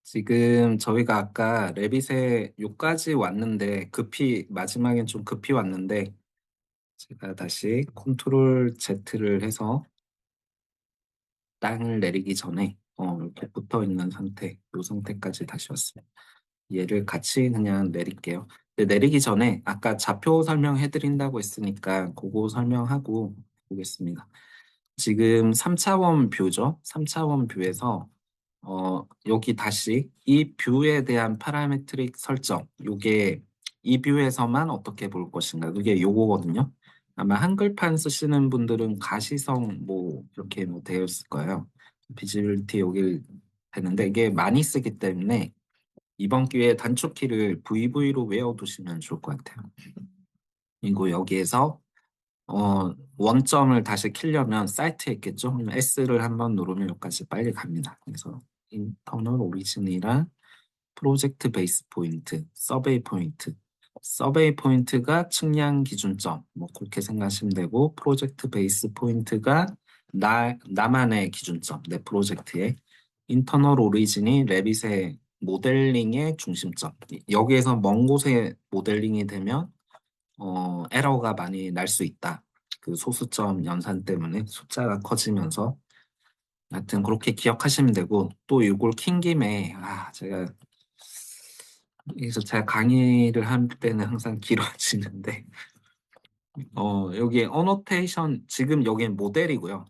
지금 저희가 아까 레빗에 요까지 왔는데 마지막엔 좀 급히 왔는데 제가 다시 컨트롤 Z를 해서 땅을 내리기 전에 이렇게 붙어 있는 상태, 요 상태까지 다시 왔습니다. 얘를 같이 그냥 내릴게요. 근데 내리기 전에 아까 좌표 설명해 드린다고 했으니까 그거 설명하고 보겠습니다. 지금 3차원 뷰죠. 3차원 뷰에서 여기 다시 이 뷰에 대한 파라메트릭 설정, 요게 이 뷰에서만 어떻게 볼 것인가, 그게 요거거든요. 아마 한글판 쓰시는 분들은 가시성 뭐 이렇게 뭐 되어 있을 거예요. 비지빌리티 여기 되는데 이게 많이 쓰기 때문에 이번 기회에 단축키를 VV로 외워두시면 좋을 것 같아요. 그리고 여기에서 원점을 다시 키려면 사이트에 있겠죠? 그럼 S를 한번 누르면 여기까지 빨리 갑니다. 그래서 인터널 오리진이랑 프로젝트 베이스 포인트, 서베이 포인트. 서베이 포인트가 측량 기준점, 뭐 그렇게 생각하시면 되고, 프로젝트 베이스 포인트가 나만의 기준점, 내 프로젝트의. 인터널 오리진이 레빗의 모델링의 중심점. 여기에서 먼 곳에 모델링이 되면 에러가 많이 날 수 있다. 그 소수점 연산 때문에 숫자가 커지면서. 하여튼 그렇게 기억하시면 되고, 또 이걸 킨 김에 제가 강의를 할 때는 항상 길어지는데 여기 어노테이션, 지금 여기는 모델이고요.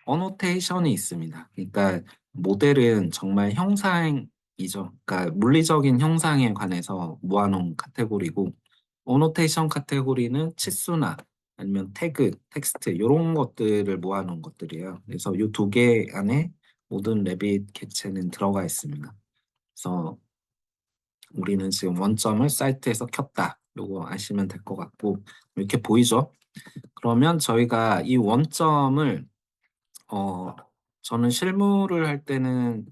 어노테이션이 있습니다. 그러니까 모델은 정말 형상이죠. 그러니까 물리적인 형상에 관해서 모아놓은 카테고리고, 어노테이션 카테고리는 치수나 아니면 태그, 텍스트 이런 것들을 모아놓은 것들이에요. 그래서 이 두 개 안에 모든 레빗 객체는 들어가 있습니다. 그래서 우리는 지금 원점을 사이트에서 켰다. 요거 아시면 될 것 같고, 이렇게 보이죠? 그러면 저희가 이 원점을 어, 저는 실무를 할 때는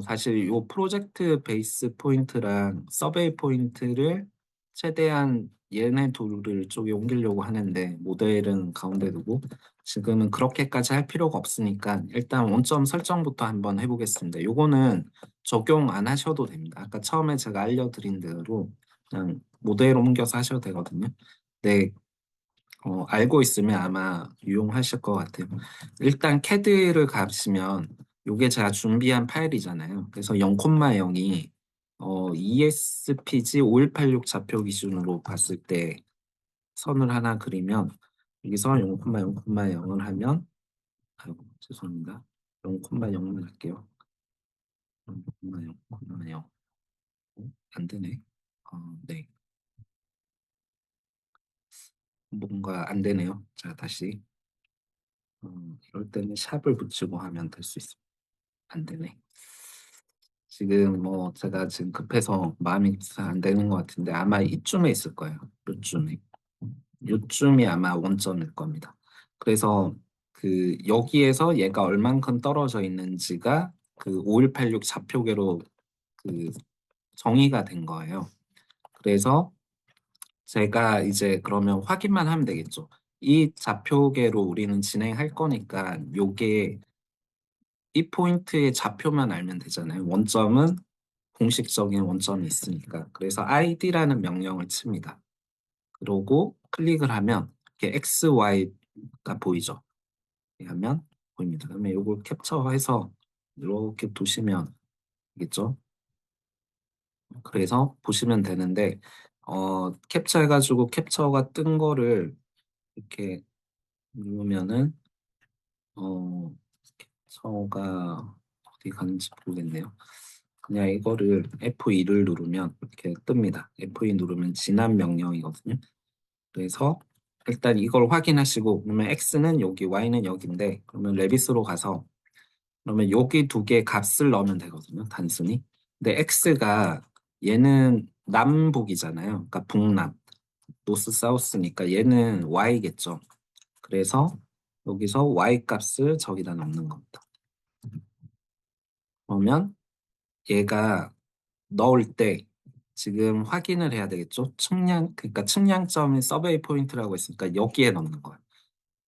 사실 요 프로젝트 베이스 포인트랑 서베이 포인트를 최대한 얘네 둘을 쪽에 옮기려고 하는데, 모델은 가운데 두고 지금은 그렇게까지 할 필요가 없으니까 일단 원점 설정부터 한번 해보겠습니다. 요거는 적용 안 하셔도 됩니다. 아까 처음에 제가 알려드린 대로 그냥 모델 옮겨서 하셔도 되거든요. 네, 알고 있으면 아마 유용하실 것 같아요. 일단 캐드를 가시면 요게 제가 준비한 파일이잖아요. 그래서 0,0이 ESPG 5186 좌표 기준으로 봤을 때 선을 하나 그리면, 여기서 0,0,0을 하면, 아이고 죄송합니다. 0,0만 할게요. 0,0,0. 안 되네. 네. 뭔가 안 되네요. 자, 다시. 이럴 때는 샵을 붙이고 하면 될 수 있습니다. 안 되네. 지금 뭐 제가 지금 급해서 마음이 잘 안 되는 것 같은데 아마 이쯤에 있을 거예요. 요쯤에. 요쯤이 아마 원점일 겁니다. 그래서 그 여기에서 얘가 얼만큼 떨어져 있는지가 그 5186 좌표계로 그 정의가 된 거예요. 그래서 제가 이제 그러면 확인만 하면 되겠죠. 이 좌표계로 우리는 진행할 거니까 요게 이 포인트의 좌표만 알면 되잖아요. 원점은 공식적인 원점이 있으니까. 그래서 id라는 명령을 칩니다. 그러고 클릭을 하면 이렇게 x, y가 보이죠. 이렇게 하면 보입니다. 그러면 이걸 캡처해서 이렇게 두시면 되겠죠. 그래서 보시면 되는데 캡처해가지고 캡처가 뜬 거를 이렇게 누르면은 어 캡처가 어디 갔는지 모르겠네요. 그냥 이거를 F2를 누르면 이렇게 뜹니다. F2 누르면 지난 명령이거든요. 그래서 일단 이걸 확인하시고, 그러면 X는 여기, Y는 여기인데, 그러면 레빗으로 가서, 그러면 여기 두 개 값을 넣으면 되거든요. 단순히. 근데 X가 얘는 남북이잖아요. 그러니까 북남, 노스 사우스니까 얘는 Y겠죠. 그래서 여기서 Y 값을 저기다 넣는 겁니다. 그러면 얘가 넣을 때 지금 확인을 해야 되겠죠? 그러니까 측량점이 서베이 포인트라고 했으니까 여기에 넣는 거예요.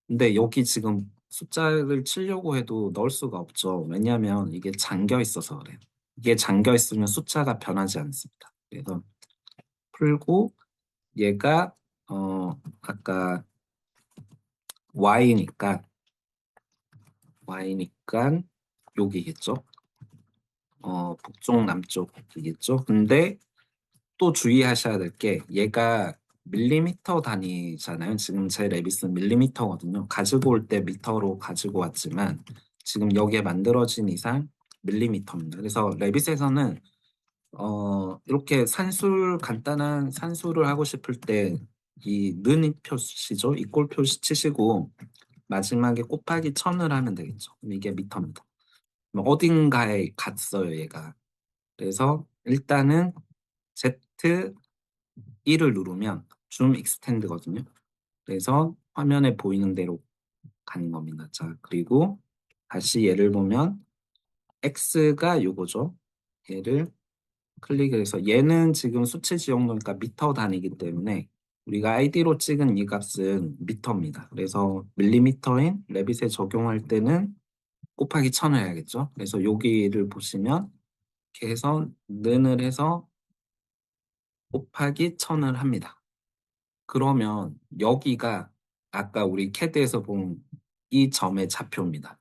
근데 여기 지금 숫자를 치려고 해도 넣을 수가 없죠. 왜냐하면 이게 잠겨 있어서 그래요. 이게 잠겨 있으면 숫자가 변하지 않습니다. 그래서 풀고 얘가 아까 y니까 여기겠죠. 북쪽 남쪽이겠죠. 근데 또 주의하셔야 될 게 얘가 밀리미터 단위잖아요. 지금 제 레빗은 밀리미터거든요. 가지고 올 때 미터로 가지고 왔지만 지금 여기에 만들어진 이상 밀리미터입니다. 그래서 레빗에서는 이렇게 간단한 산수를 하고 싶을 때 이 는 표시죠. 이꼴 표시 치시고 마지막에 곱하기 1000을 하면 되겠죠. 그럼 이게 미터입니다. 어딘가에 갔어요, 얘가. 그래서 일단은 Z1을 누르면 줌 익스텐드거든요. 그래서 화면에 보이는 대로 가는 겁니다. 자, 그리고 다시 얘를 보면 X가 요거죠. 얘를 클릭해서 얘는 지금 수치 지역로니까 미터 단위이기 때문에 우리가 아이디로 찍은 이 값은 미터입니다. 그래서 밀리미터인 레빗에 적용할 때는 곱하기 1000을 해야겠죠. 그래서 여기를 보시면 이렇게 해서 는을 해서 곱하기 1000을 합니다. 그러면 여기가 아까 우리 캐드에서 본 이 점의 좌표입니다.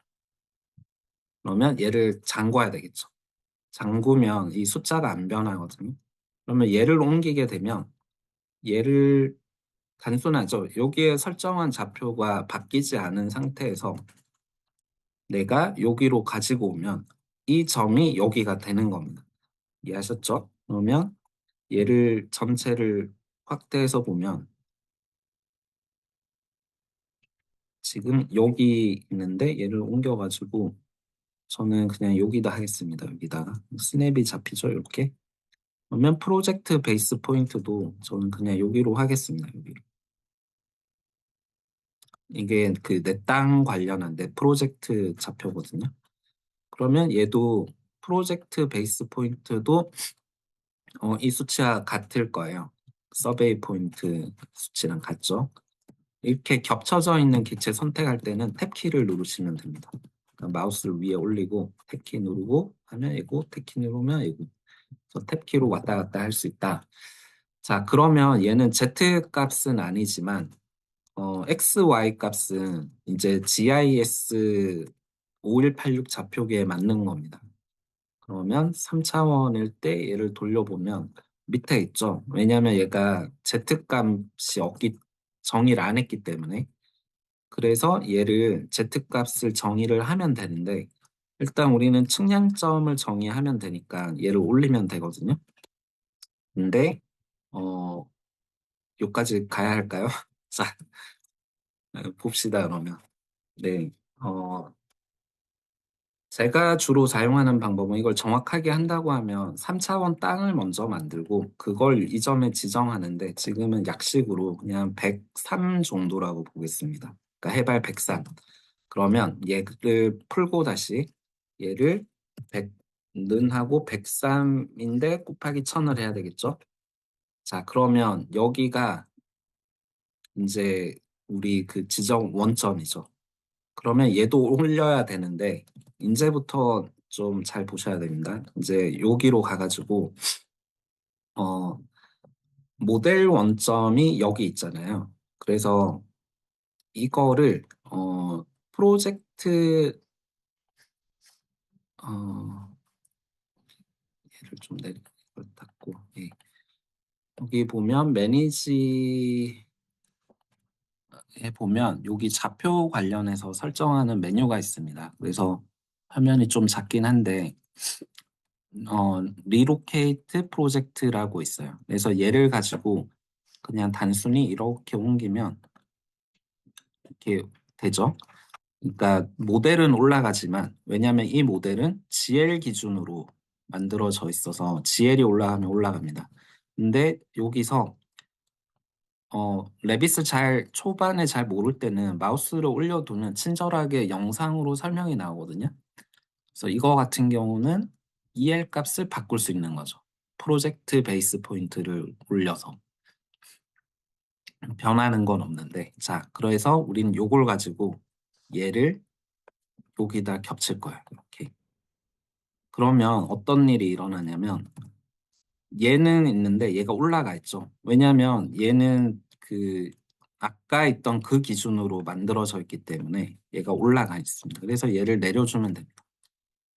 그러면 얘를 잠궈야 되겠죠. 잠그면 이 숫자가 안 변하거든요. 그러면 얘를 옮기게 되면 얘를 단순하죠. 여기에 설정한 좌표가 바뀌지 않은 상태에서 내가 여기로 가지고 오면 이 점이 여기가 되는 겁니다. 이해하셨죠? 그러면 얘를 전체를 확대해서 보면 지금 여기 있는데 얘를 옮겨가지고 저는 그냥 여기다 하겠습니다. 여기다가 스냅이 잡히죠. 이렇게. 그러면 프로젝트 베이스 포인트도 저는 그냥 여기로 하겠습니다. 여기로. 이게 그 내 땅 관련한 내 프로젝트 좌표거든요. 그러면 얘도 프로젝트 베이스 포인트도 이 수치와 같을 거예요. 서베이 포인트 수치랑 같죠. 이렇게 겹쳐져 있는 기체 선택할 때는 탭키를 누르시면 됩니다. 그러니까 마우스를 위에 올리고 탭키 누르고 하면 얘고 탭키 누르면 얘고 그래서 탭키로 왔다 갔다 할 수 있다. 자, 그러면 얘는 Z 값은 아니지만 X, Y 값은 이제 GIS 5186 좌표계에 맞는 겁니다. 그러면 3차원일 때 얘를 돌려보면 밑에 있죠. 왜냐하면 얘가 Z값이 정의를 안 했기 때문에. 그래서 얘를 Z값을 정의를 하면 되는데 일단 우리는 측량점을 정의하면 되니까 얘를 올리면 되거든요. 근데 여기까지 가야 할까요? 자, 봅시다 그러면. 네. 제가 주로 사용하는 방법은 이걸 정확하게 한다고 하면 3차원 땅을 먼저 만들고 그걸 이 점에 지정하는데 지금은 약식으로 그냥 103 정도라고 보겠습니다. 그러니까 해발 103. 그러면 얘를 풀고 다시 얘를 100는 하고 103인데 곱하기 1000을 해야 되겠죠? 자, 그러면 여기가 이제 우리 그 지정 원점이죠. 그러면 얘도 올려야 되는데 이제부터 좀 잘 보셔야 됩니다. 이제 여기로 가가지고 어, 모델 원점이 여기 있잖아요. 그래서 이거를 프로젝트 얘를 좀 닫고 예. 여기 보면 매니지에 보면 여기 좌표 관련해서 설정하는 메뉴가 있습니다. 그래서 화면이 좀 작긴 한데 리로케이트 프로젝트라고 있어요. 그래서 얘를 가지고 그냥 단순히 이렇게 옮기면 이렇게 되죠. 그러니까 모델은 올라가지만 왜냐하면 이 모델은 GL 기준으로 만들어져 있어서 GL이 올라가면 올라갑니다. 근데 여기서 레빗을 초반에 잘 모를 때는 마우스를 올려두면 친절하게 영상으로 설명이 나오거든요. 그래서 이거 같은 경우는 EL 값을 바꿀 수 있는 거죠. 프로젝트 베이스 포인트를 올려서 변하는 건 없는데 자, 그래서 우리는 요걸 가지고 얘를 여기다 겹칠 거야. 이렇게. 그러면 어떤 일이 일어나냐면 얘는 있는데 얘가 올라가 있죠. 왜냐하면 얘는 그 아까 있던 그 기준으로 만들어져 있기 때문에 얘가 올라가 있습니다. 그래서 얘를 내려주면 됩니다.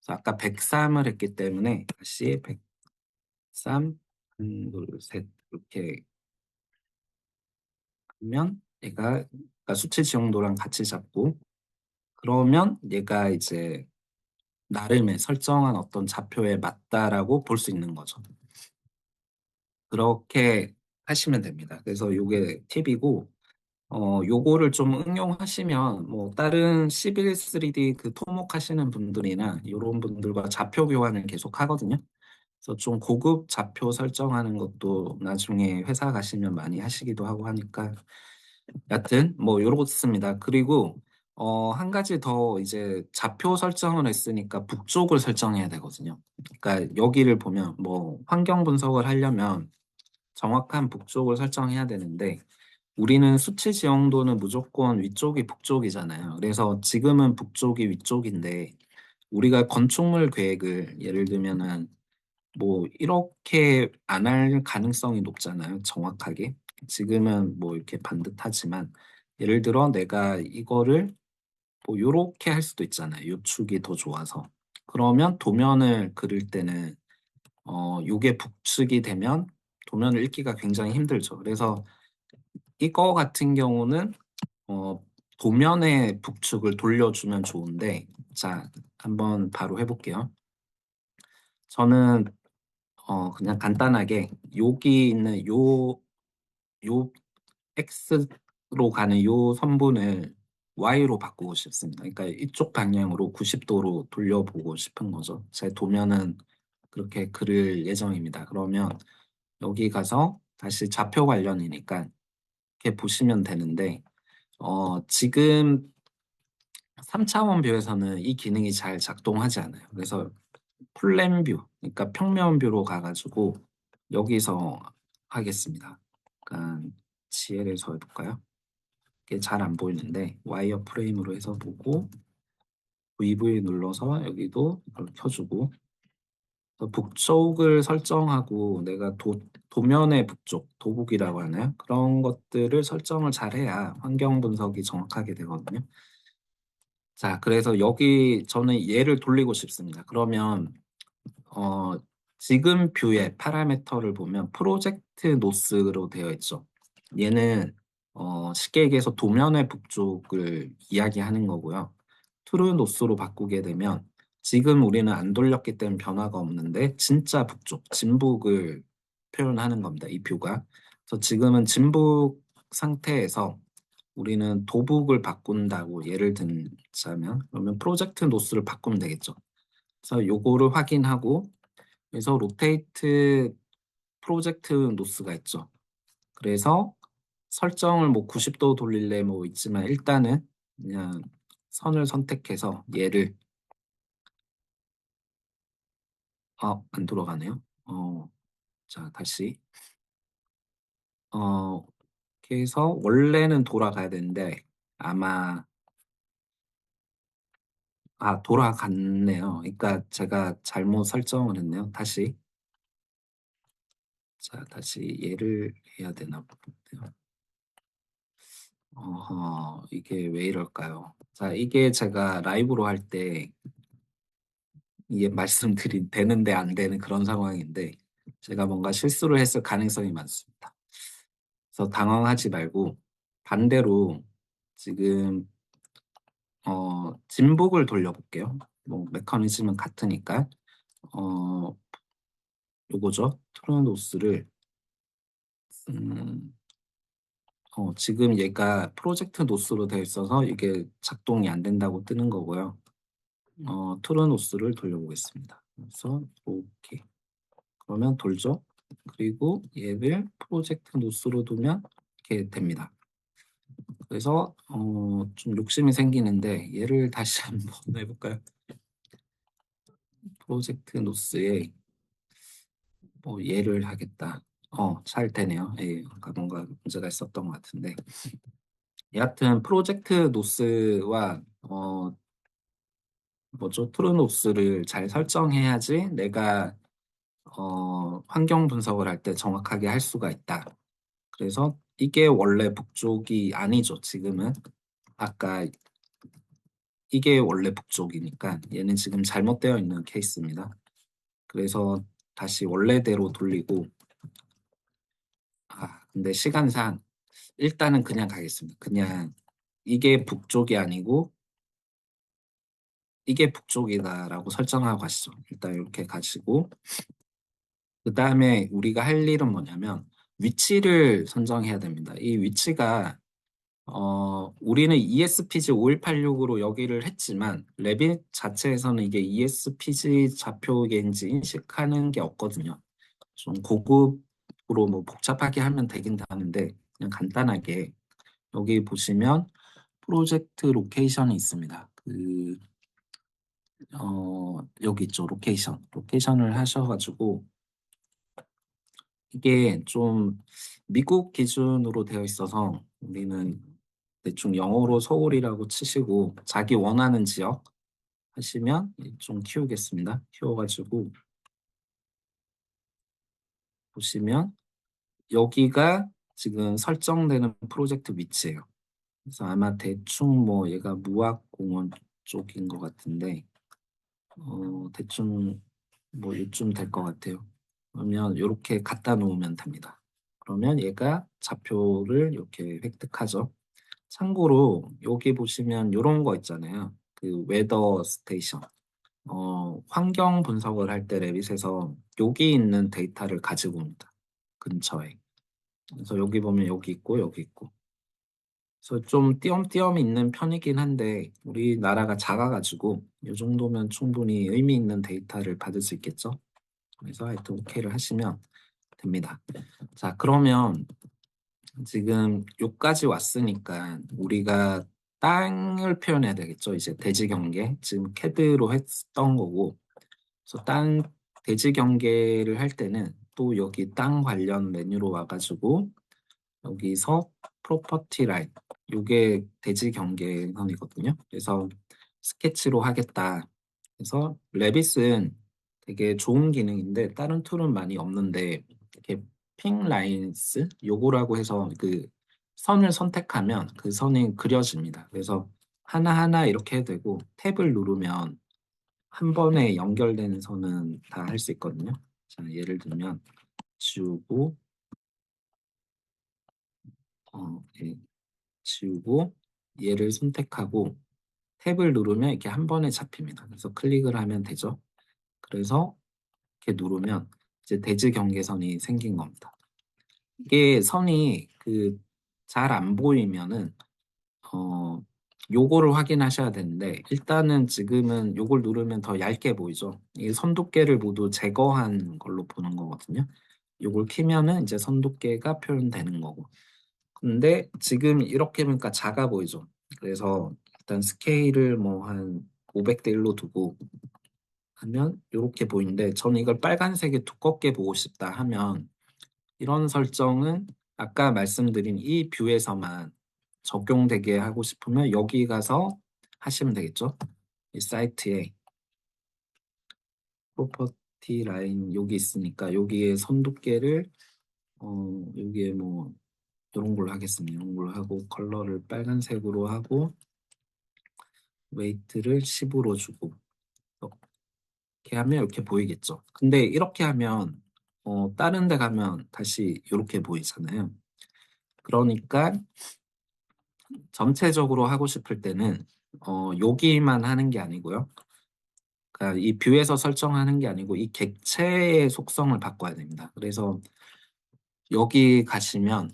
그래서 아까 103을 했기 때문에 다시 103, 둘, 셋 이렇게 하면 얘가 그러니까 수치 지형도랑 같이 잡고 그러면 얘가 이제 나름의 설정한 어떤 좌표에 맞다라고 볼 수 있는 거죠. 그렇게 하시면 됩니다. 그래서 요게 팁이고 요거를 좀 응용하시면 뭐 다른 시빌 3D 그 토목하시는 분들이나 요런 분들과 좌표 교환을 계속 하거든요. 그래서 좀 고급 좌표 설정하는 것도 나중에 회사 가시면 많이 하시기도 하고 하니까 여하튼 뭐 요렇습니다. 그리고 한 가지 더 이제 좌표 설정을 했으니까 북쪽을 설정해야 되거든요. 그러니까 여기를 보면 뭐 환경 분석을 하려면 정확한 북쪽을 설정해야 되는데 우리는 수치 지형도는 무조건 위쪽이 북쪽이잖아요. 그래서 지금은 북쪽이 위쪽인데 우리가 건축물 계획을 예를 들면은 뭐 이렇게 안 할 가능성이 높잖아요, 정확하게. 지금은 뭐 이렇게 반듯하지만 예를 들어 내가 이거를 뭐 요렇게 할 수도 있잖아요. 요 축이 더 좋아서. 그러면 도면을 그릴 때는 요게 북측이 되면 도면을 읽기가 굉장히 힘들죠. 그래서 이거 같은 경우는 어 도면의 북축을 돌려주면 좋은데 자, 한번 바로 해 볼게요. 저는 그냥 간단하게 여기 있는 요 X로 가는 요 선분을 Y로 바꾸고 싶습니다. 그러니까 이쪽 방향으로 90 도로 돌려보고 싶은 거죠. 제 도면은 그렇게 그릴 예정입니다. 그러면 여기 가서 다시 좌표 관련이니까 이렇게 보시면 되는데 지금 3차원 뷰에서는 이 기능이 잘 작동하지 않아요. 그래서 플랜 뷰, 그러니까 평면 뷰로 가가지고 여기서 하겠습니다. 약간 GL에서 해볼까요? 이게 잘 안 보이는데 와이어 프레임으로 해서 보고 VV 눌러서 여기도 이걸 켜주고 북쪽을 설정하고 내가 도면의 북쪽, 도북이라고 하나요? 그런 것들을 설정을 잘해야 환경 분석이 정확하게 되거든요. 자, 그래서 여기 저는 얘를 돌리고 싶습니다. 그러면 어, 지금 뷰의 파라미터를 보면 프로젝트 노스로 되어 있죠. 얘는 쉽게 얘기해서 도면의 북쪽을 이야기하는 거고요. 트루 노스로 바꾸게 되면 지금 우리는 안 돌렸기 때문에 변화가 없는데 진짜 북쪽, 진북을 표현하는 겁니다. 이 뷰가. 그래서 지금은 진북 상태에서 우리는 도북을 바꾼다고 예를 들자면 그러면 프로젝트 노스를 바꾸면 되겠죠. 그래서 요거를 확인하고 그래서 로테이트 프로젝트 노스가 있죠. 그래서 설정을 뭐 90도 돌릴래 뭐 있지만 일단은 그냥 선을 선택해서 얘를 안 돌아가네요. 자, 다시 이렇게 해서 원래는 돌아가야 되는데 아마 돌아갔네요. 그러니까 제가 잘못 설정을 했네요. 다시 얘를 해야 되나 보네요. 이게 왜 이럴까요? 자, 이게 제가 라이브로 할 때 이게 말씀드린 되는데 안 되는 그런 상황인데 제가 뭔가 실수를 했을 가능성이 많습니다. 그래서 당황하지 말고 반대로 지금 진북을 돌려볼게요. 뭐 메커니즘은 같으니까 어, 요거죠. 트로노스를 음, 지금 얘가 프로젝트 노스로 되어 있어서 이게 작동이 안 된다고 뜨는 거고요. 트루노스를 돌려보겠습니다. 그래서 이렇게 그러면 돌죠. 그리고 얘를 프로젝트 노스로 두면 이렇게 됩니다. 그래서 좀 욕심이 생기는데 얘를 다시 한번 해볼까요? 프로젝트 노스에 뭐 얘를 하겠다. 잘 되네요. 예, 아까 뭔가 문제가 있었던 것 같은데 여하튼 프로젝트 노스와 뭐죠? 트루노스를 잘 설정해야지 내가 환경 분석을 할 때 정확하게 할 수가 있다. 그래서 이게 원래 북쪽이 아니죠, 지금은. 아까 이게 원래 북쪽이니까 얘는 지금 잘못되어 있는 케이스입니다. 그래서 다시 원래대로 돌리고, 근데 시간상 일단은 그냥 가겠습니다. 그냥 이게 북쪽이 아니고 이게 북쪽이다라고 설정하고 가시죠. 일단 이렇게 가시고, 그 다음에 우리가 할 일은 뭐냐면 위치를 선정해야 됩니다. 이 위치가 우리는 ESPG 5186으로 여기를 했지만 레빗 자체에서는 이게 ESPG 좌표계인지 인식하는 게 없거든요. 좀 고급으로 뭐 복잡하게 하면 되긴 하는데 그냥 간단하게 여기 보시면 프로젝트 로케이션이 있습니다. 여기 있죠. 로케이션을 하셔가지고 이게 좀 미국 기준으로 되어 있어서 우리는 대충 영어로 서울이라고 치시고 자기 원하는 지역 하시면 좀 키우겠습니다. 키워가지고 보시면 여기가 지금 설정되는 프로젝트 위치예요. 그래서 아마 대충 뭐 얘가 무학공원 쪽인 것 같은데 대충 뭐 이쯤 될 것 같아요. 그러면 이렇게 갖다 놓으면 됩니다. 그러면 얘가 좌표를 이렇게 획득하죠. 참고로 여기 보시면 이런 거 있잖아요. 그 웨더 스테이션. 환경 분석을 할 때 레빗에서 여기 있는 데이터를 가지고 옵니다. 근처에. 그래서 여기 보면 여기 있고 여기 있고. 그래서 좀 띄엄띄엄 있는 편이긴 한데 우리나라가 작아가지고 이 정도면 충분히 의미 있는 데이터를 받을 수 있겠죠. 그래서 하여튼 OK를 하시면 됩니다. 자, 그러면 지금 여기까지 왔으니까 우리가 땅을 표현해야 되겠죠. 이제 대지 경계. 지금 캐드로 했던 거고. 그래서 대지 경계를 할 때는 또 여기 땅 관련 메뉴로 와가지고 여기서 프로퍼티 라인. 요게 대지 경계선이거든요. 그래서 스케치로 하겠다. 그래서 레빗은 되게 좋은 기능인데 다른 툴은 많이 없는데 이렇게 핑 라인스 요거라고 해서 그 선을 선택하면 그 선이 그려집니다. 그래서 하나하나 이렇게 해도 되고 탭을 누르면 한 번에 연결되는 선은 다 할 수 있거든요. 자, 예를 들면 지우고 예, 지우고 얘를 선택하고 탭을 누르면 이렇게 한 번에 잡힙니다. 그래서 클릭을 하면 되죠. 그래서 이렇게 누르면 이제 대지 경계선이 생긴 겁니다. 이게 선이 잘 안 보이면은 요거를 확인하셔야 되는데 일단은 지금은 요걸 누르면 더 얇게 보이죠. 이 선두께를 모두 제거한 걸로 보는 거거든요. 요걸 키면은 이제 선두께가 표현되는 거고. 근데 지금 이렇게 보니까 작아 보이죠. 그래서 일단 스케일을 뭐 한 500대 1로 두고 하면 이렇게 보이는데 저는 이걸 빨간색에 두껍게 보고 싶다 하면 이런 설정은 아까 말씀드린 이 뷰에서만 적용되게 하고 싶으면 여기 가서 하시면 되겠죠. 이 사이트에 프로퍼티 라인 여기 있으니까 여기에 선두께를 여기에 뭐 이런 걸로 하겠습니다. 이런 걸로 하고 컬러를 빨간색으로 하고 웨이트를 10으로 주고 이렇게 하면 이렇게 보이겠죠. 근데 이렇게 하면 다른 데 가면 다시 이렇게 보이잖아요. 그러니까 전체적으로 하고 싶을 때는 여기만 하는 게 아니고요. 그러니까 이 뷰에서 설정하는 게 아니고 이 객체의 속성을 바꿔야 됩니다. 그래서 여기 가시면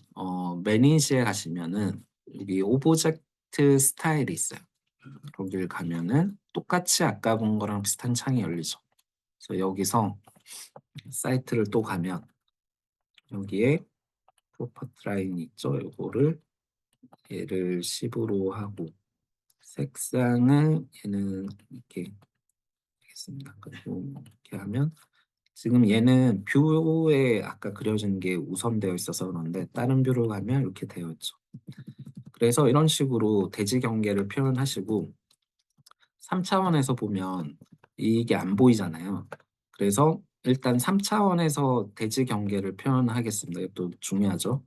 매니지에 가시면은 여기 오브젝트 스타일이 있어요. 거기를 가면은 똑같이 아까 본 거랑 비슷한 창이 열리죠. 그래서 여기서 사이트를 또 가면 여기에 프로퍼티 라인 있죠. 요거를 얘를 10으로 하고 색상은 얘는 이렇게 하겠습니다. 그리고 이렇게 하면 지금 얘는 뷰에 아까 그려진 게 우선되어 있어서 그런데 다른 뷰로 가면 이렇게 되어 있죠. 그래서 이런 식으로 대지 경계를 표현하시고 3차원에서 보면 이게 안 보이잖아요. 그래서 일단 3차원에서 대지 경계를 표현하겠습니다. 이것도 중요하죠.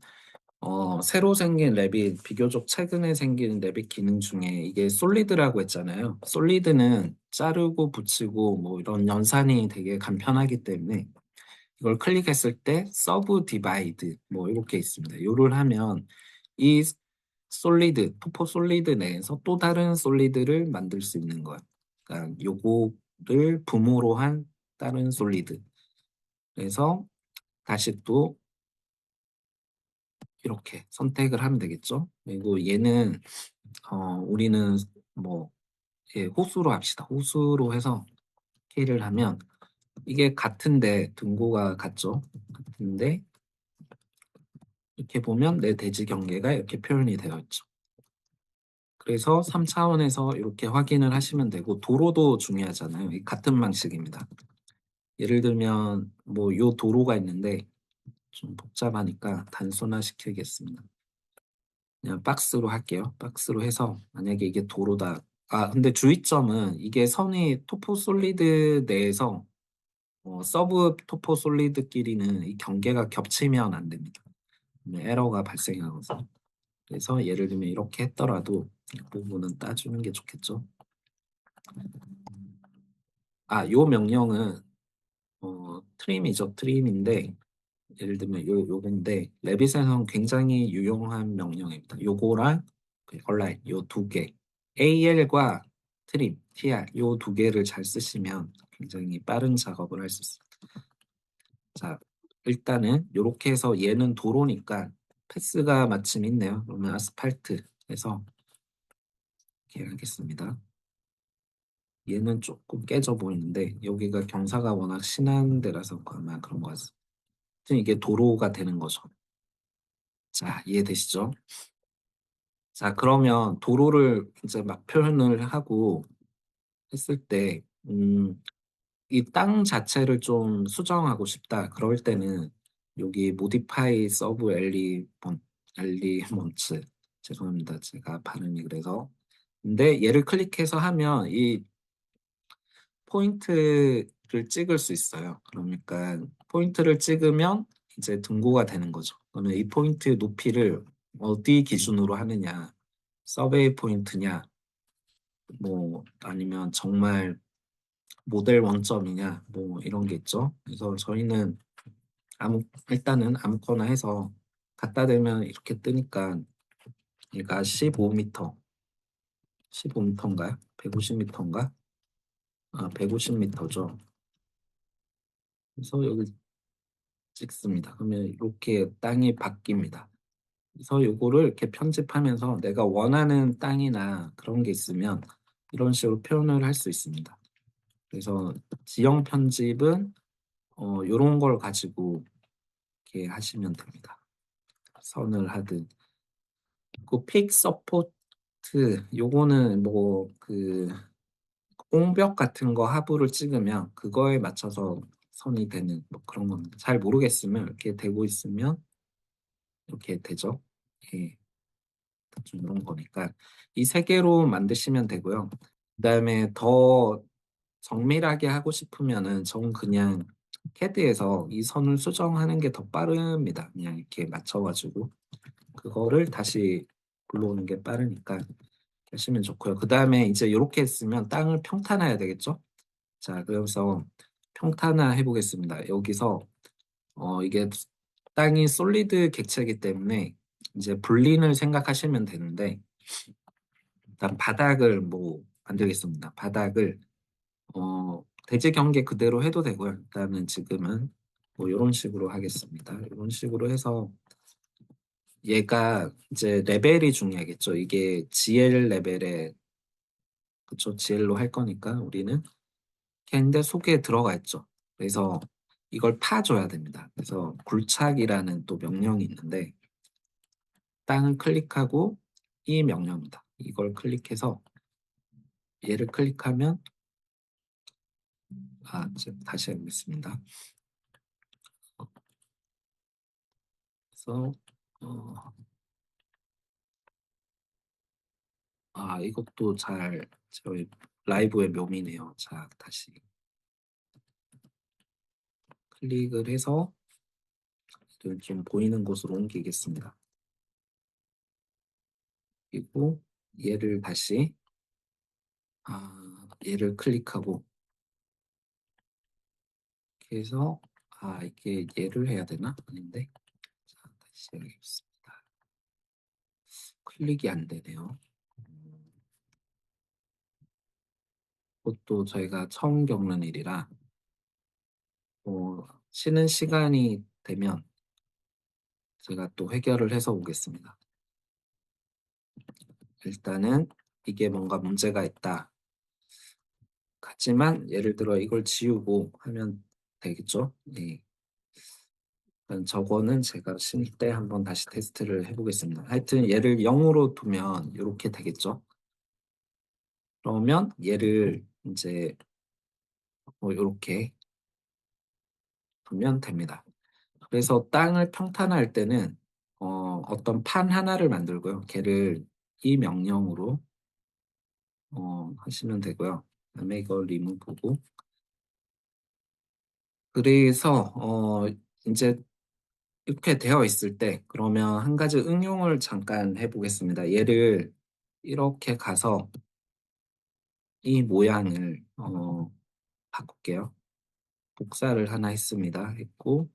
새로 생긴 랩빗, 비교적 최근에 생긴 랩빗 기능 중에 이게 솔리드라고 했잖아요. 솔리드는 자르고 붙이고 뭐 이런 연산이 되게 간편하기 때문에 이걸 클릭했을 때 서브 디바이드 뭐 이렇게 있습니다. 요를 하면 이 솔리드, 토포 솔리드 내에서 또 다른 솔리드를 만들 수 있는 거예요. 그러니까 요거를 부모로 한 다른 솔리드. 그래서 다시 또 이렇게 선택을 하면 되겠죠. 그리고 얘는 우리는 뭐 호수로 합시다. 호수로 해서 K를 하면 이게 같은데 등고가 같죠. 같은데 이렇게 보면 내 대지 경계가 이렇게 표현이 되어 있죠. 그래서 3차원에서 이렇게 확인을 하시면 되고 도로도 중요하잖아요. 이 같은 방식입니다. 예를 들면 뭐 요 도로가 있는데 좀 복잡하니까 단순화시키겠습니다. 그냥 박스로 할게요. 박스로 해서 만약에 이게 도로다. 근데 주의점은 이게 선이 토포 솔리드 내에서 서브 토포 솔리드끼리는 이 경계가 겹치면 안 됩니다. 에러가 발생하거든요. 그래서 예를 들면 이렇게 했더라도 이 부분은 따주는 게 좋겠죠. 요 명령은 트림이죠. 트림인데 예를 들면 요건데 레빗에서는 굉장히 유용한 명령입니다. 요거랑 그 얼라인 요 두 개, AL과 트림, TR 요 두 개를 잘 쓰시면 굉장히 빠른 작업을 할 수 있습니다. 자, 일단은 요렇게 해서 얘는 도로니까 패스가 마침 있네요. 그러면 아스팔트 해서 이렇게 하겠습니다. 얘는 조금 깨져 보이는데 여기가 경사가 워낙 심한 데라서 아마 그런 것 같습니다. 하여튼 이게 도로가 되는 거죠. 자, 이해되시죠? 자, 그러면 도로를 이제 막 표현을 하고 했을 때, 이 땅 자체를 좀 수정하고 싶다. 그럴 때는 여기 modify sub elements 죄송합니다. 제가 발음이 그래서. 근데 얘를 클릭해서 하면 이 포인트를 찍을 수 있어요. 그러니까 포인트를 찍으면 이제 등고가 되는 거죠. 그러면 이 포인트의 높이를 어디 기준으로 하느냐, 서베이 포인트냐, 뭐 아니면 정말 모델 원점이냐, 뭐 이런 게 있죠. 그래서 저희는 일단은 아무거나 해서 갖다 대면 이렇게 뜨니까 얘가 15m, 15m인가요? 150m인가? 150m죠. 그래서 여기 찍습니다. 그러면 이렇게 땅이 바뀝니다. 그래서 요거를 이렇게 편집하면서 내가 원하는 땅이나 그런 게 있으면 이런 식으로 표현을 할 수 있습니다. 그래서 지형 편집은 요런 걸 가지고 이렇게 하시면 됩니다. 선을 하든. 그 픽 서포트 요거는 뭐 그 옹벽 같은 거 하부를 찍으면 그거에 맞춰서 선이 되는 뭐 그런 겁니다. 잘 모르겠으면 이렇게 되고 있으면 이렇게 되죠. 예. 좀 이런 거니까 이 세 개로 만드시면 되고요. 그다음에 더 정밀하게 하고 싶으면은 전 그냥 캐드에서 이 선을 수정하는 게 더 빠릅니다. 그냥 이렇게 맞춰 가지고 그거를 다시 불러오는 게 빠르니까 하시면 좋고요. 그다음에 이제 요렇게 했으면 땅을 평탄화해야 되겠죠? 자, 그래서 평탄화 해 보겠습니다. 여기서 이게 땅이 솔리드 객체이기 때문에 이제 불린을 생각하시면 되는데 일단 바닥을 뭐 만들겠습니다. 바닥을 대지 경계 그대로 해도 되고요. 일단은 지금은 뭐 요런 식으로 하겠습니다. 요런 식으로 해서 얘가 이제 레벨이 중요하겠죠. 이게 GL 레벨에 그쵸? GL로 할 거니까 우리는 걔인데 속에 들어가 있죠. 그래서 이걸 파줘야 됩니다. 그래서 굴착이라는 또 명령이 있는데 땅을 클릭하고 이 명령입니다. 이걸 클릭해서 얘를 클릭하면 다시 해보겠습니다. 그래서 어, 이것도 잘 저희 라이브의 묘미네요. 자, 다시 클릭을 해서 좀 보이는 곳으로 옮기겠습니다. 그리고 얘를 다시 얘를 클릭하고 이렇게 해서 이게 얘를 해야 되나? 아닌데. 자, 다시 해야겠습니다. 클릭이 안 되네요. 그것도 저희가 처음 겪는 일이라 쉬는 시간이 되면 제가 또 해결을 해서 오겠습니다. 일단은 이게 뭔가 문제가 있다. 하지만 예를 들어 이걸 지우고 하면 되겠죠? 예. 저거는 제가 쉴 때 한번 다시 테스트를 해 보겠습니다. 하여튼 얘를 0 으로 두면 요렇게 되겠죠? 그러면 얘를 인제 요렇게 두면 됩니다. 그래서 땅을 평탄화할 때는 어떤 판 하나를 만들고요. 걔를 이 명령으로 하시면 되고요. 그다음에 이걸 리무브고 그래서 인제 이렇게 되어 있을 때 그러면 한 가지 응용을 잠깐 해 보겠습니다. 얘를 이렇게 가서 이 모양을 바꿀게요. 복사를 하나 했습니다. 했고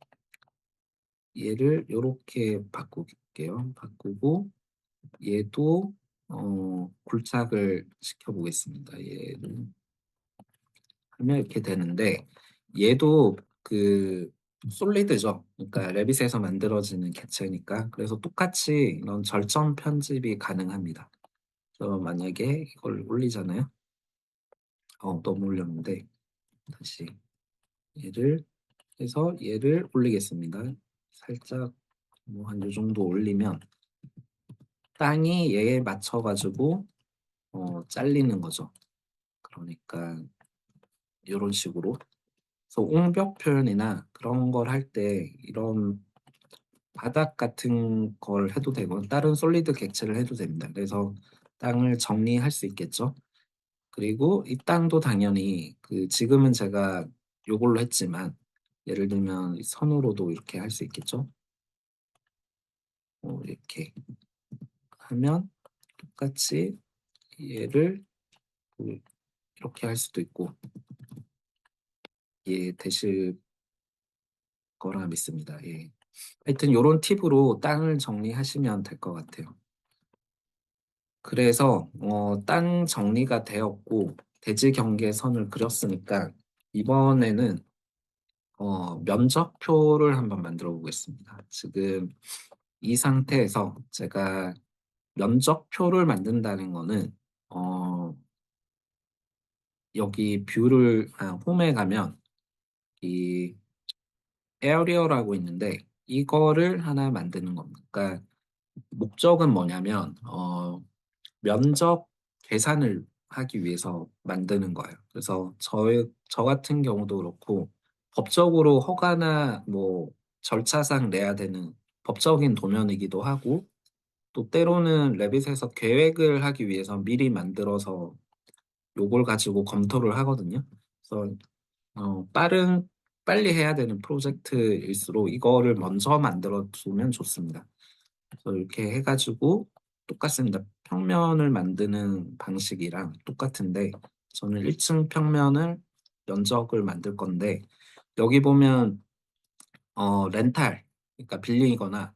얘를 요렇게 바꿀게요. 바꾸고 얘도 굴착을 시켜 보겠습니다. 얘를 하면 이렇게 되는데 얘도 솔리드죠. 그러니까 레빗에서 만들어지는 객체니까. 그래서 똑같이 이런 절전 편집이 가능합니다. 그래서 만약에 이걸 올리잖아요. 너무 올렸는데 다시 얘를 해서 얘를 올리겠습니다. 살짝 뭐 한 요 정도 올리면 땅이 얘에 맞춰 가지고 잘리는 거죠. 그러니까 요런 식으로. 그래서 옹벽 표현이나 그런 걸 할 때 이런 바닥 같은 걸 해도 되고 다른 솔리드 객체를 해도 됩니다. 그래서 땅을 정리할 수 있겠죠. 그리고 이 땅도 당연히 지금은 제가 요걸로 했지만 예를 들면 이 선으로도 이렇게 할 수 있겠죠. 이렇게 하면 똑같이 얘를 그 이렇게 할 수도 있고 예 되실 거라 믿습니다. 예. 하여튼 요런 팁으로 땅을 정리하시면 될 것 같아요. 그래서 땅 정리가 되었고 대지 경계선을 그렸으니까 이번에는 면적표를 한번 만들어 보겠습니다. 지금 이 상태에서 제가 면적표를 만든다는 거는 어 여기 뷰를 홈에 가면 이 에어리어라고 있는데 이거를 하나 만드는 겁니다. 그러니까 목적은 뭐냐면 면적 계산을 하기 위해서 만드는 거예요. 그래서 저 같은 경우도 그렇고 법적으로 허가나 뭐 절차상 내야 되는 법적인 도면이기도 하고 또 때로는 레빗에서 계획을 하기 위해서 미리 만들어서 요걸 가지고 검토를 하거든요. 그래서 빨리 해야 되는 프로젝트일수록 이거를 먼저 만들어 두면 좋습니다. 그래서 이렇게 해 가지고 똑같습니다. 평면을 만드는 방식이랑 똑같은데 저는 1층 평면을 면적을 만들 건데 여기 보면 렌탈 그러니까 빌리거나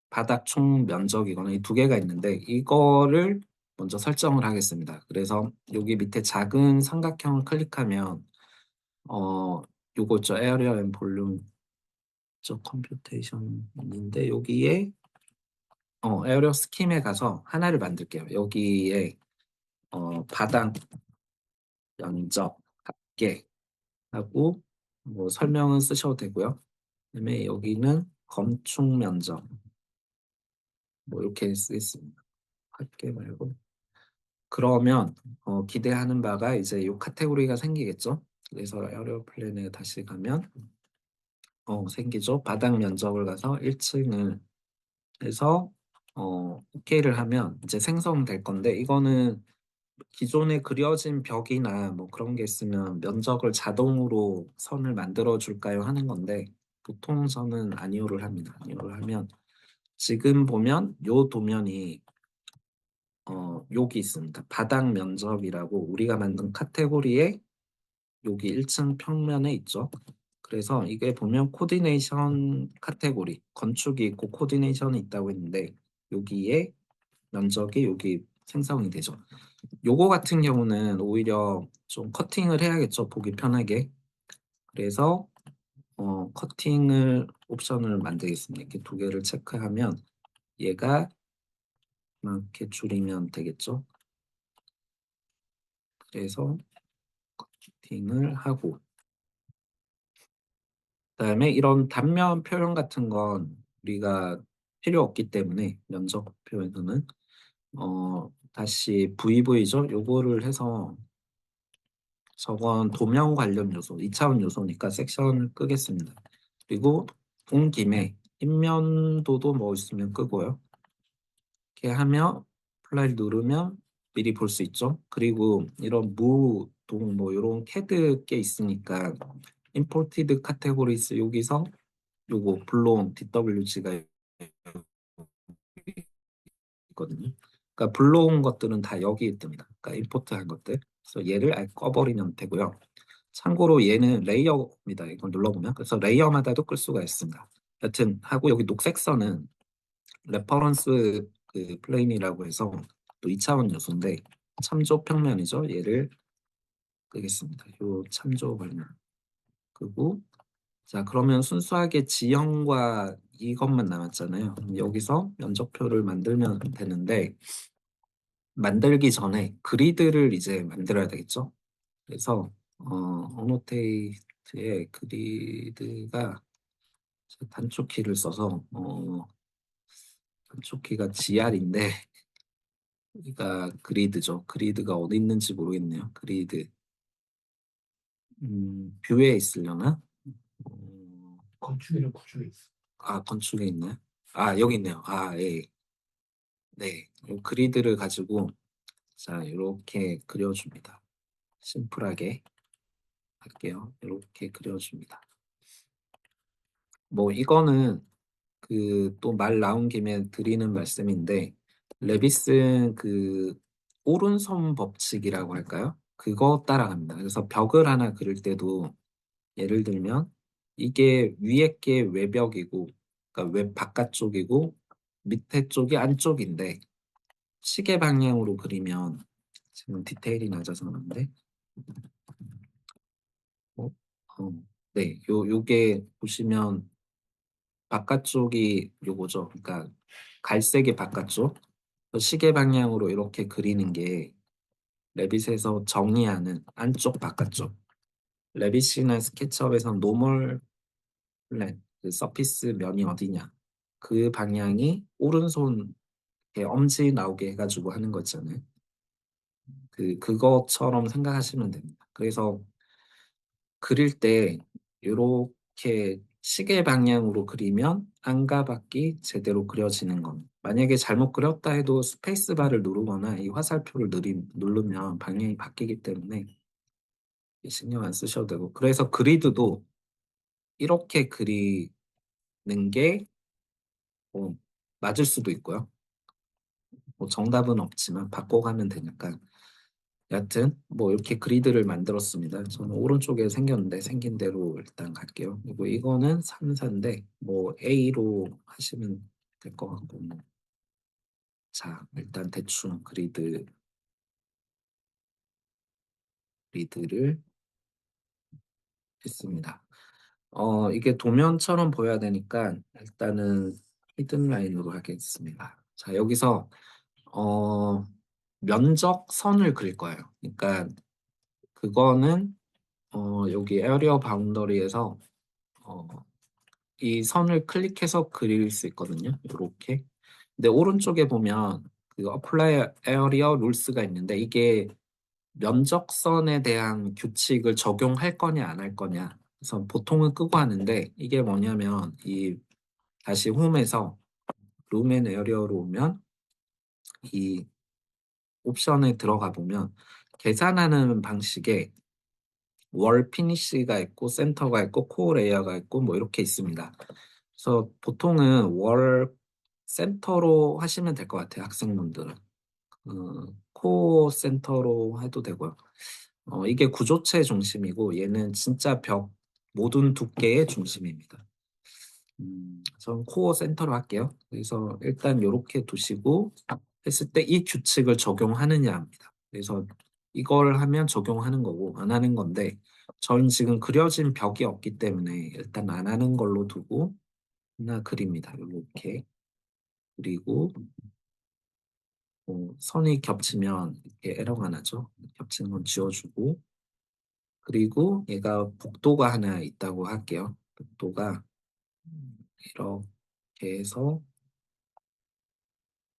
바닥 총 면적이거나 이 두 개가 있는데 이거를 먼저 설정을 하겠습니다. 그래서 여기 밑에 작은 삼각형을 클릭하면 어 요거 있죠. 에어리어 앤 볼륨 컴퓨테이션인데 여기에 에어리어 스킴에 가서 하나를 만들게요. 여기에 바닥 면적 합계 하고 뭐 설명은 쓰셔도 되고요. 그다음에 여기는 건축 면적 뭐 이렇게 쓰겠습니다. 합계 말고. 그러면 기대하는 바가 이제 요 카테고리가 생기겠죠. 그래서 에어리어 플랜에 다시 가면 생기죠. 바닥 면적을 가서 1 층을 해서 오케이를 하면 이제 생성될 건데 이거는 기존에 그려진 벽이나 뭐 그런 게 있으면 면적을 자동으로 선을 만들어 줄까요? 하는 건데 보통 저는 아니오를 합니다. 아니오를 하면 지금 보면 요 도면이 여기 있습니다. 바닥 면적이라고 우리가 만든 카테고리에 여기 1층 평면에 있죠. 그래서 이게 보면 코디네이션 카테고리, 건축이 있고 코디네이션이 있다고 했는데 여기에 면적이 여기 생성이 되죠. 요거 같은 경우는 오히려 좀 커팅을 해야겠죠. 보기 편하게. 그래서 커팅을 옵션을 만들겠습니다. 이렇게 두 개를 체크하면 얘가 이렇게 줄이면 되겠죠. 그래서 커팅을 하고 그다음에 이런 단면 표현 같은 건 우리가 필요 없기 때문에 면적 표현에서는 다시 VV죠. 요거를 해서 저건 도면 관련 요소, 2차원 요소니까 섹션을 끄겠습니다. 그리고 온 김에 인면도도 뭐 있으면 끄고요. 이렇게 하면 플라이 누르면 미리 볼 수 있죠. 그리고 이런 무, 동, 뭐 이런 캐드 게 있으니까 imported categories 여기서 요거 블록 DWG가 있거든요. 그러니까 불러온 것들은 다 여기에 뜹니다. 그러니까 임포트한 것들. 그래서 얘를 아예 꺼버리면 되고요. 참고로 얘는 레이어입니다. 이걸 눌러보면. 그래서 레이어마다도 끌 수가 있습니다. 여튼 하고 여기 녹색 선은 레퍼런스 그 플레인이라고 해서 또 2차원 요소인데 참조 평면이죠. 얘를 끄겠습니다. 요 참조 발명. 끄고 자 그러면 순수하게 지형과 이것만 남았잖아요. 여기서 면적표를 만들면 되는데 만들기 전에 그리드를 이제 만들어야 되겠죠. 그래서 어노테이트에 그리드가 단축 키를 써서 단축 키가 GR인데 여기가 그리드죠. 그리드가 어디 있는지 모르겠네요. 그리드 뷰에 있으려나? 건축이랑 구축에 있어. 건축에 있나요? 여기 있네요. 예. 네. 요 그리드를 가지고 자 이렇게 그려줍니다. 심플하게 할게요. 이렇게 그려줍니다. 뭐 이거는 그 또 말 나온 김에 드리는 말씀인데 레빗은 그 오른손 법칙이라고 할까요? 그거 따라갑니다. 그래서 벽을 하나 그릴 때도 예를 들면 이게 위에 게 외벽이고 그러니까 외 바깥쪽이고 밑에 쪽이 안쪽인데 시계 방향으로 그리면 지금 디테일이 낮아서 그런데 어? 네, 요게 보시면 바깥쪽이 요거죠. 그러니까 갈색이 바깥쪽. 시계 방향으로 이렇게 그리는 게 레빗에서 정의하는 안쪽 바깥쪽. 레빗이나 스케치업에서는 노멀 플랜, 그 서피스 면이 어디냐. 그 방향이 오른손 이렇게 엄지 나오게 해가지고 하는 거 있잖아요. 그것처럼 생각하시면 됩니다. 그래서 그릴 때 요렇게 시계 방향으로 그리면 안가받기 제대로 그려지는 겁니다. 만약에 잘못 그렸다 해도 스페이스바를 누르거나 이 화살표를 누르면 방향이 바뀌기 때문에 신경 안 쓰셔도 되고 그래서 그리드도 이렇게 그리는 게 맞을 수도 있고요. 뭐 정답은 없지만 바꿔가면 되니까 여하튼 뭐 이렇게 그리드를 만들었습니다. 저는 오른쪽에 생겼는데 생긴 대로 일단 갈게요. 그리고 이거는 3사인데 뭐 A로 하시면 될 것 같고 뭐. 자 일단 대충 그리드를 했습니다. 이게 도면처럼 보여야 되니까 일단은 히든 라인으로 하겠습니다. 자 여기서 어, 면적 선을 그릴 거예요. 그러니까 그거는 여기 에어리어 바운더리에서 어, 이 선을 클릭해서 그릴 수 있거든요. 이렇게. 근데 오른쪽에 보면 그 어플라이 에어리어 룰스가 있는데 이게 면적선에 대한 규칙을 적용할 거냐 안 할 거냐. 그래서 보통은 끄고 하는데 이게 뭐냐면 이 다시 홈에서 룸 앤 에어리어로 오면 이 옵션에 들어가 보면 계산하는 방식에 월 피니시가 있고 센터가 있고 코어 레이어가 있고 뭐 이렇게 있습니다. 그래서 보통은 월 센터로 하시면 될 것 같아요. 학생분들은. 코어 센터로 해도 되고요. 이게 구조체 중심이고 얘는 진짜 벽 모든 두께의 중심입니다. 전 코어 센터로 할게요. 그래서 일단 요렇게 두시고 했을 때 이 규칙을 적용하느냐 합니다. 그래서 이걸 하면 적용하는 거고 안 하는 건데 전 지금 그려진 벽이 없기 때문에 일단 안 하는 걸로 두고 하나 그립니다. 요렇게 그리고 선이 겹치면 이렇게 에러가 나죠. 겹치는 건 지워주고 그리고 얘가 복도가 하나 있다고 할게요. 복도가 이렇게 해서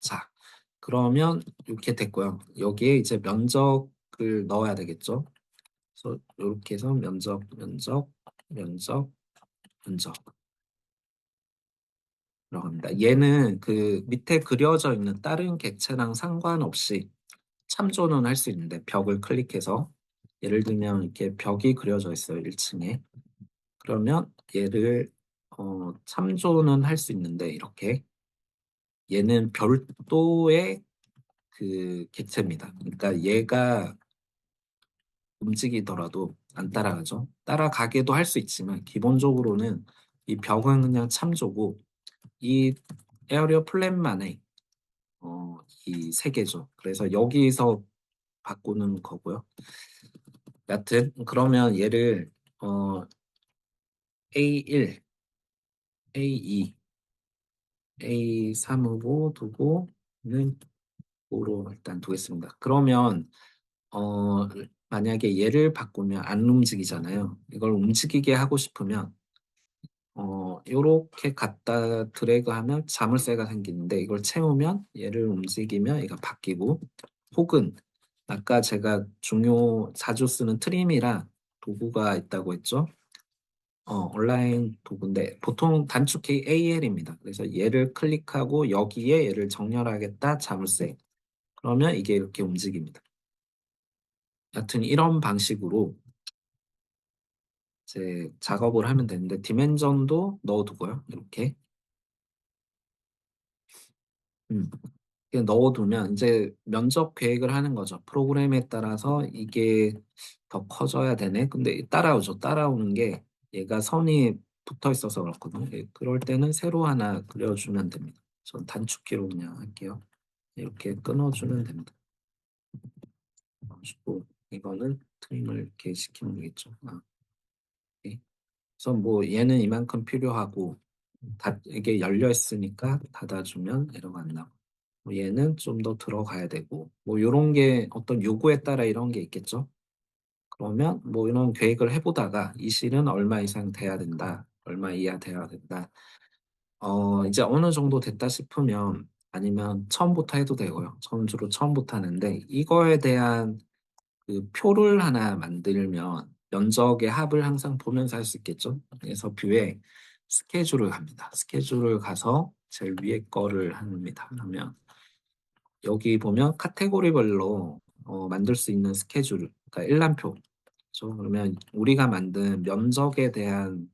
자 그러면 이렇게 됐고요. 여기에 이제 면적을 넣어야 되겠죠. 그래서 이렇게 해서 면적, 면적, 면적, 면적 들어갑니다. 얘는 그 밑에 그려져 있는 다른 객체랑 상관없이 참조는 할 수 있는데 벽을 클릭해서 예를 들면 이렇게 벽이 그려져 있어요. 1층에. 그러면 얘를 참조는 할 수 있는데 이렇게 얘는 별도의 그 객체입니다. 그러니까 얘가 움직이더라도 안 따라가죠. 따라가게도 할 수 있지만 기본적으로는 이 벽은 그냥 참조고 이 에어리어 플랜만의 이 세 개죠. 그래서 여기서 바꾸는 거고요. 여튼 그러면 얘를 A1, A2, A3으로 두고는 5로 일단 두겠습니다. 그러면 어, 만약에 얘를 바꾸면 안 움직이잖아요. 이걸 움직이게 하고 싶으면 요렇게 갖다 드래그하면 자물쇠가 생기는데 이걸 채우면 얘를 움직이면 얘가 바뀌고 혹은 아까 제가 자주 쓰는 트림이라 도구가 있다고 했죠. 온라인 도구인데 보통 단축키 AL입니다. 그래서 얘를 클릭하고 여기에 얘를 정렬하겠다 자물쇠. 그러면 이게 이렇게 움직입니다. 여튼 이런 방식으로 이제 작업을 하면 되는데 디멘전도 넣어두고요. 이렇게 음, 이렇게 넣어두면 이제 면적 계획을 하는 거죠. 프로그램에 따라서 이게 더 커져야 되네. 근데 따라오죠. 따라오는 게 얘가 선이 붙어 있어서 그렇거든요. 그럴 때는 새로 하나 그려주면 됩니다. 전 단축키로 그냥 할게요. 이렇게 끊어주면 됩니다. 그리고 이거는 트림을 이렇게 시키면 되겠죠. 오케이. 그래서 뭐 얘는 이만큼 필요하고 이게 열려 있으니까 닫아주면 에러가 안 나고 뭐 얘는 좀 더 들어가야 되고 뭐 요런 게 어떤 요구에 따라 이런 게 있겠죠. 그러면 뭐 이런 계획을 해보다가 이 실은 얼마 이상 돼야 된다. 얼마 이하 돼야 된다. 이제 어느 정도 됐다 싶으면 아니면 처음부터 해도 되고요. 주로 처음부터 하는데 이거에 대한 그 표를 하나 만들면 면적의 합을 항상 보면서 할 수 있겠죠. 그래서 뷰에 스케줄을 갑니다. 스케줄을 가서 제일 위에 거를 합니다. 그러면 여기 보면 카테고리별로 만들 수 있는 스케줄, 그러니까 일람표. 그렇죠? 그러면 우리가 만든 면적에 대한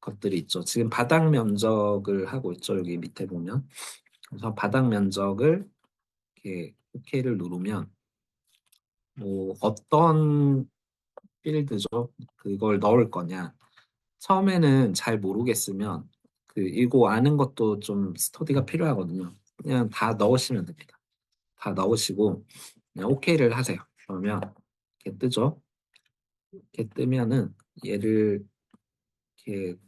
것들이 있죠. 지금 바닥 면적을 하고 있죠. 여기 밑에 보면. 그래서 바닥 면적을 이렇게 OK를 누르면 뭐 어떤 필드죠. 그걸 넣을 거냐. 처음에는 잘 모르겠으면 이거 아는 것도 좀 스터디가 필요하거든요. 그냥 다 넣으시면 됩니다. 다 넣으시고 그냥 OK를 하세요. 그러면 이렇게 뜨죠. 이렇게 뜨면은 얘를 이렇게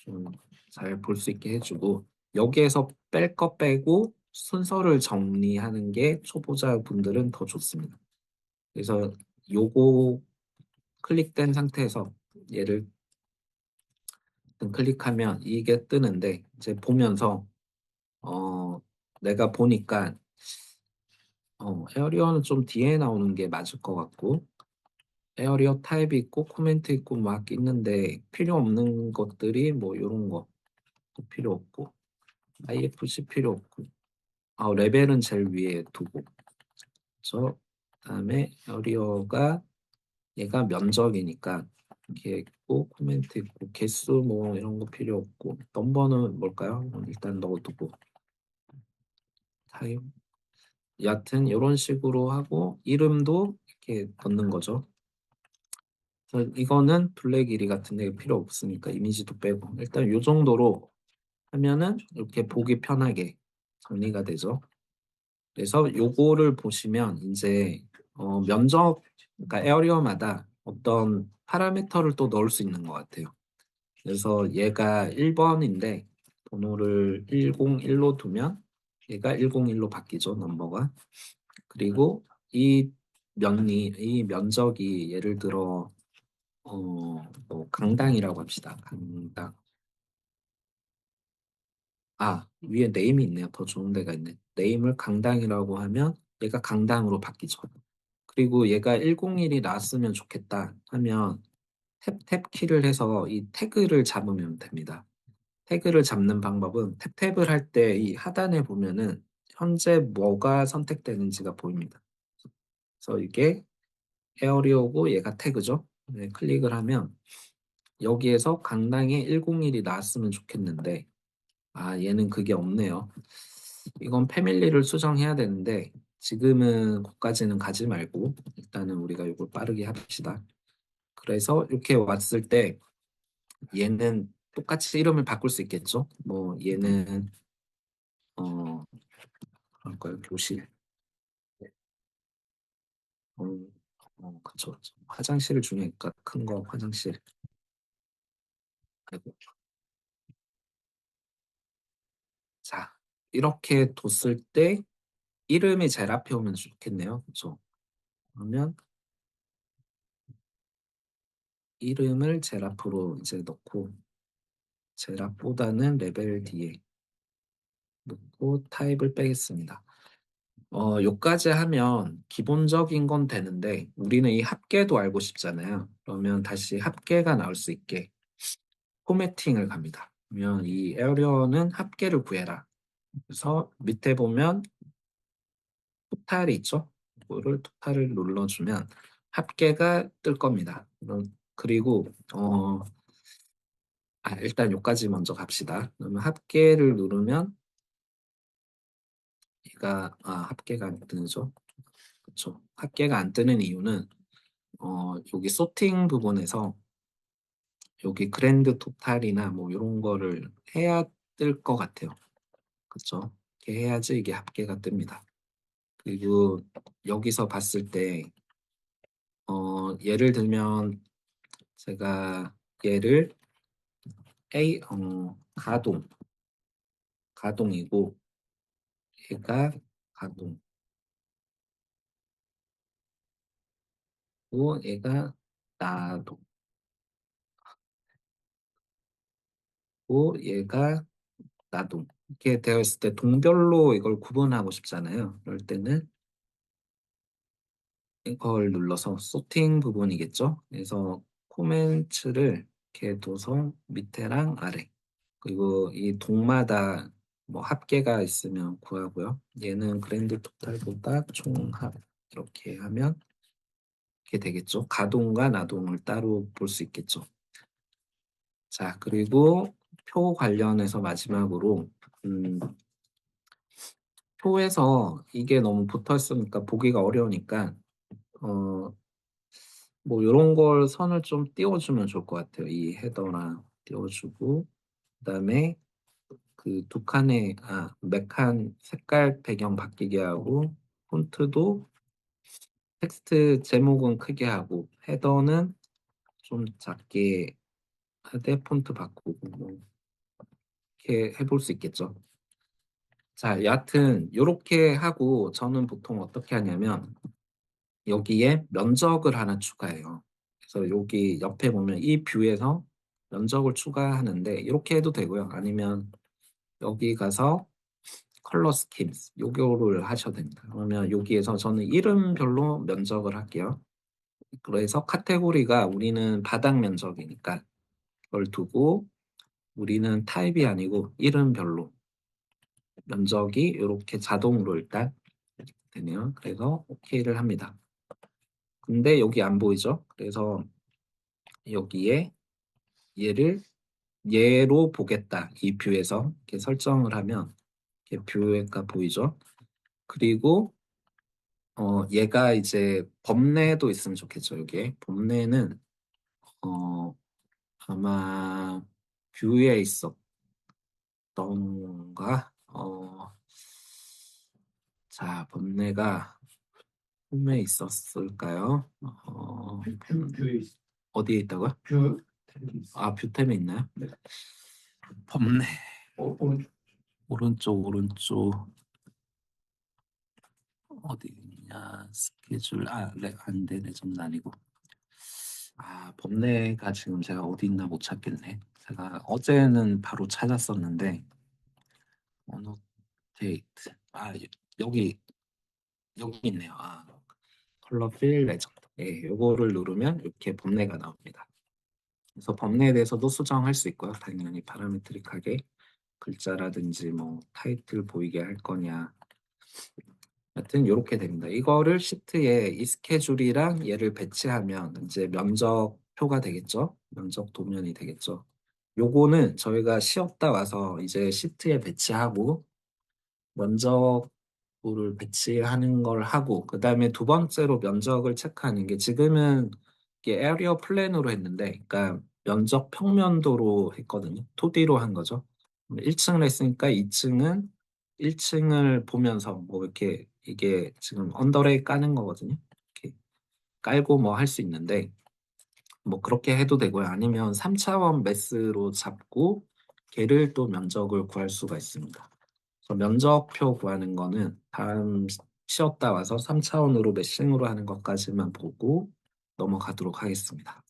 좀 잘 볼 수 있게 해주고 여기에서 뺄 거 빼고 순서를 정리하는 게 초보자 분들은 더 좋습니다. 그래서 요거 클릭된 상태에서 얘를 클릭하면 이게 뜨는데 이제 보면서 내가 보니까 에어리어는 좀 뒤에 나오는 게 맞을 것 같고 에어리어 타입이 있고 코멘트 있고 막 있는데 필요 없는 것들이 뭐 이런 거 필요 없고 IFC 필요 없고 레벨은 제일 위에 두고 그래서 그다음에 에어리어가 얘가 면적이니까 이렇게 있고 코멘트 있고 개수 뭐 이런 거 필요 없고 넘버는 뭘까요? 일단 넣어두고 타임 여하튼 이런 식으로 하고 이름도 이렇게 넣는 거죠. 그래서 이거는 둘레 길이 같은 데 필요 없으니까 이미지도 빼고 일단 요 정도로 하면은 이렇게 보기 편하게 정리가 되죠. 그래서 요거를 보시면 인제 면적 그러니까 에어리어마다 어떤 파라미터를 또 넣을 수 있는 것 같아요. 그래서 얘가 1 번인데 번호를 101로 두면 얘가 101로 바뀌죠, 넘버가. 그리고 이 면적이 예를 들어 뭐 강당이라고 합시다. 강당. 위에 네임이 있네요. 더 좋은 데가 있네. 네임을 강당이라고 하면 얘가 강당으로 바뀌죠. 그리고 얘가 101이 나왔으면 좋겠다 하면 탭 키를 해서 이 태그를 잡으면 됩니다. 태그를 잡는 방법은 탭을 할 때 이 하단에 보면은 현재 뭐가 선택되는지가 보입니다. 그래서 이게 에어리어고 얘가 태그죠. 네, 클릭을 하면 여기에서 강당에 101이 나왔으면 좋겠는데 얘는 그게 없네요. 이건 패밀리를 수정해야 되는데 지금은 거기까지는 가지 말고 일단은 우리가 이걸 빠르게 합시다. 그래서 이렇게 왔을 때 얘는 똑같이 이름을 바꿀 수 있겠죠. 뭐 얘는 어 그럴까요? 교실. 음, 그쵸, 그쵸. 화장실을 주니까 큰 거 화장실. 아이고. 자, 이렇게 뒀을 때 이름이 제일 앞에 오면 좋겠네요. 그쵸? 그러면 이름을 제일 앞으로 이제 넣고 제일 앞보다는 레벨 뒤에 넣고 타입을 빼겠습니다. 요까지 하면 기본적인 건 되는데 우리는 이 합계도 알고 싶잖아요. 그러면 다시 합계가 나올 수 있게 포매팅을 갑니다. 그러면 이 에어리어는 합계를 구해라. 그래서 밑에 보면 토탈이 있죠. 이거를 토탈을 눌러주면 합계가 뜰 겁니다. 그리고 일단 요까지 먼저 갑시다. 그러면 합계를 누르면 얘가 합계가 안 뜨죠. 그쵸. 합계가 안 뜨는 이유는 여기 소팅 부분에서 여기 그랜드 토탈이나 뭐 요런 거를 해야 뜰 것 같아요. 그쵸. 이렇게 해야지 이게 합계가 뜹니다. 그리고 여기서 봤을 때 예를 들면 제가 얘를 가동이고 얘가 가동이고 얘가 나동이고 얘가 나동 이렇게 되어 있을 때 동별로 이걸 구분하고 싶잖아요. 그럴 때는 이걸 눌러서 소팅 부분이겠죠. 그래서 코멘츠를 이렇게 둬서 밑에랑 아래 그리고 이 동마다 뭐 합계가 있으면 구하고요. 얘는 그랜드 토탈보다 총합 이렇게 하면 이렇게 되겠죠. 가동과 나동을 따로 볼 수 있겠죠. 자, 그리고 표 관련해서 마지막으로 표에서 이게 너무 붙어 있으니까 보기가 어려우니까 어 뭐 요런 걸 선을 좀 띄워 주면 좋을 것 같아요. 이 헤더랑 띄워 주고 그다음에 그 두 칸의 몇 칸 색깔 배경 바뀌게 하고 폰트도 텍스트 제목은 크게 하고 헤더는 좀 작게 하되 폰트 바꾸고 뭐 이렇게 해볼 수 있겠죠. 자, 여하튼 요렇게 하고 저는 보통 어떻게 하냐면 여기에 면적을 하나 추가해요. 그래서 여기 옆에 보면 이 뷰에서 면적을 추가하는데 이렇게 해도 되고요. 아니면 여기 가서 컬러 스키임스 요거를 하셔도 됩니다. 그러면 여기에서 저는 이름별로 면적을 할게요. 그래서 카테고리가 우리는 바닥 면적이니까 그걸 두고 우리는 타입이 아니고 이름별로 면적이 요렇게 자동으로 일단 되네요. 그래서 OK를 합니다. 근데 여기 안 보이죠? 그래서 여기에 얘를 얘로 보겠다. 이 뷰에서 이렇게 설정을 하면 이렇게 뷰가 보이죠? 그리고 얘가 이제 범례도 있으면 좋겠죠. 여기에 범례는 어 아마 뷰에 있었던가 자 범례가 홈에 있었을까요? 뷰에 있어. 어디에 있다고요? 뷰 탭이 있어. 아 뷰템에 있나요? 네. 범례 오른쪽. 오른쪽 어디 있냐 스케줄 안 돼, 레전드 아니고 범례가 지금 제가 어디 있나 못 찾겠네. 제가 어제는 바로 찾았었는데 어느 데이트 여기 여기 있네요. 컬러 필 레전드. 예, 요거를 누르면 이렇게 범례가 나옵니다. 그래서 범례에 대해서도 수정할 수 있고요. 당연히 파라메트릭하게 글자라든지 뭐 타이틀 보이게 할 거냐. 여튼 이렇게 됩니다. 이거를 시트에 이 스케줄이랑 얘를 배치하면 이제 면적표가 되겠죠. 면적 도면이 되겠죠. 요거는 저희가 쉬었다 와서 이제 시트에 배치하고 면적을 배치하는 걸 하고 그다음에 두 번째로 면적을 체크하는 게 지금은 이게 에리어 플랜으로 했는데 그러니까 면적 평면도로 했거든요. 2D로 한 거죠. 1층을 했으니까 2층은 1층을 보면서 뭐 이렇게 이게 지금 언더레이 까는 거거든요. 이렇게 깔고 뭐 할 수 있는데 뭐 그렇게 해도 되고요. 아니면 3차원 매스로 잡고 걔를 또 면적을 구할 수가 있습니다. 그래서 면적표 구하는 거는 다음 쉬었다 와서 3차원으로 매싱으로 하는 것까지만 보고 넘어가도록 하겠습니다.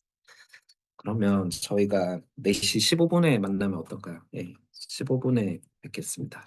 그러면 저희가 4시 15분에 만나면 어떨까요? 예, 15분에 뵙겠습니다.